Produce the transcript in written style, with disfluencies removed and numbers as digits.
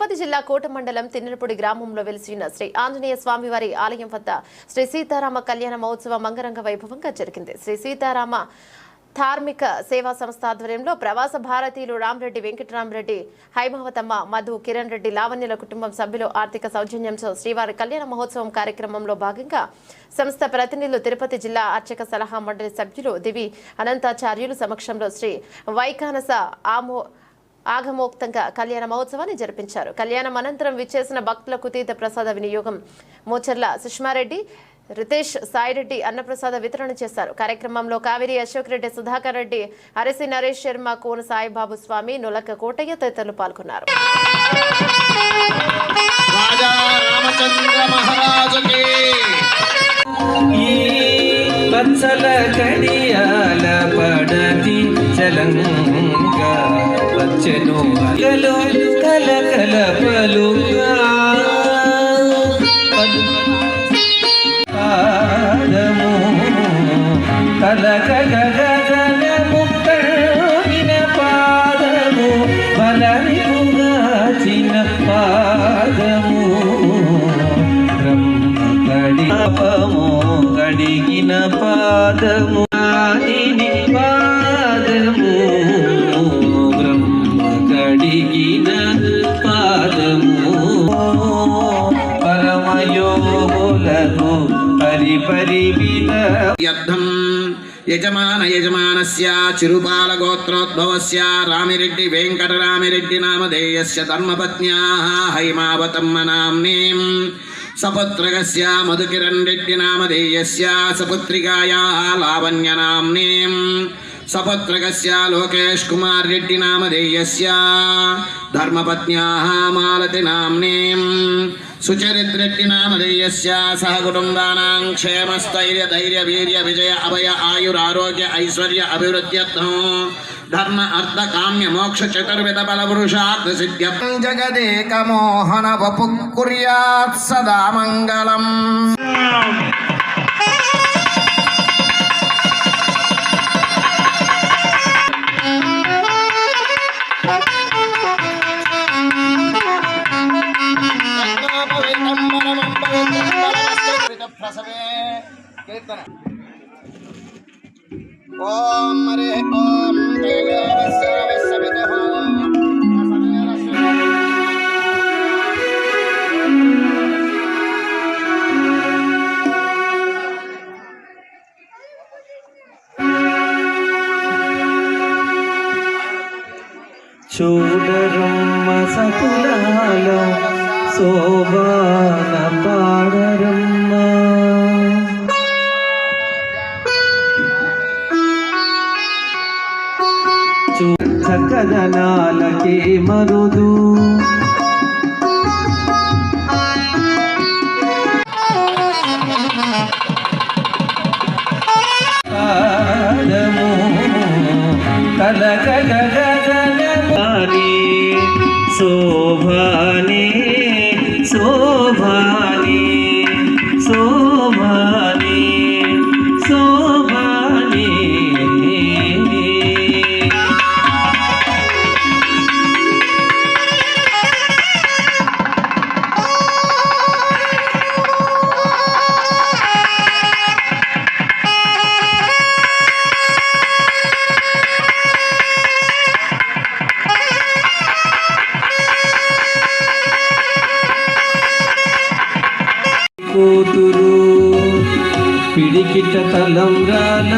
తిరుపతి జిల్లా కోట మండలం తిన్నెలపూడి గ్రామంలో వెలిసిన శ్రీ ఆంజనేయ స్వామివారి ఆలయం వద్ద శ్రీ సీతారామ కళ్యాణ మహోత్సవం అంగరంగ వైభవంగా జరిగింది. శ్రీ సీతారామ ధార్మిక సేవా సంస్థ ఆధ్వర్యంలో ప్రవాస భారతీయులు రామరెడ్డి, వెంకటరామరెడ్డి, హైమవతమ్మ, మధు, కిరణ్ రెడ్డి, లావణ్యుల కుటుంబం సభ్యులు ఆర్థిక సౌజన్యంతో శ్రీవారి కళ్యాణ మహోత్సవం కార్యక్రమంలో భాగంగా సంస్థ ప్రతినిధులు, తిరుపతి జిల్లా అర్చక సలహా మండలి సభ్యులు దివి అనంతాచార్యులు సమక్షంలో శ్రీ వైకానస ఆగమోక్తంగా కళ్యాణ మహోత్సవాన్ని జరిపించారు. కళ్యాణం అనంతరం విచ్చేసిన భక్తులకు తీర్థ ప్రసాద వినియోగం మోచర్ల సుష్మారెడ్డి, రితేష్, సాయిరెడ్డి అన్నప్రసాద వితరణ చేశారు. కార్యక్రమంలో కావేరి, అశోక్ రెడ్డి, సుధాకర్ రెడ్డి, అరసి నరేష్ శర్మ, కోన సాయిబాబు స్వామి, నులక కోటయ్య తదితరులు పాల్గొన్నారు. గడిగిన పాదము పాదము బ్రహ్మ గడిగిన పాదము పరమయోగులకు పరిపరివిద యజమానస్య చిరుపాల గోత్రోద్భవస్య రామిరెడ్డి వెంకటరామిరెడ్డి నామధేయస్య ధర్మపత్న్యాః హైమావతమ్మ నామ్నీం సపుత్రకస్య మధుకిరణ్ రెడ్డి నామధేయస్య సపుత్రికాయాః లావణ్య నామ్నీం సపుత్రకస్య లోకేష్ కుమార్ రెడ్డి నామధేయస్య ధర్మపత్న్యాః మాలతి నామ్నీం సుచరిత్రెడ్డి నామధేయస్య సహ కుటుంబానాం క్షేమస్థైర్య ధైర్య వీర్య విజయ అభయ ఆయురారోగ్య ఐశ్వర్య అభివృద్ధ్యర్థం ధర్మ అర్థ కామ్య మోక్ష చతుర్విధ బల పురుషార్థ సిద్ధ్యర్థం జగదేక మోహన వపు కుర్యాత్ సదా మంగళం. ఓం హరి ఓం చూడరమ్మ సకులాల శోభాన పాడరమ్మ చక్కదనాలకే మరుదు పాదము కలకగగనమాని శోభాని శోభాని శోభాని శోభాని కూతురు పిడికిట తలంబ్రాల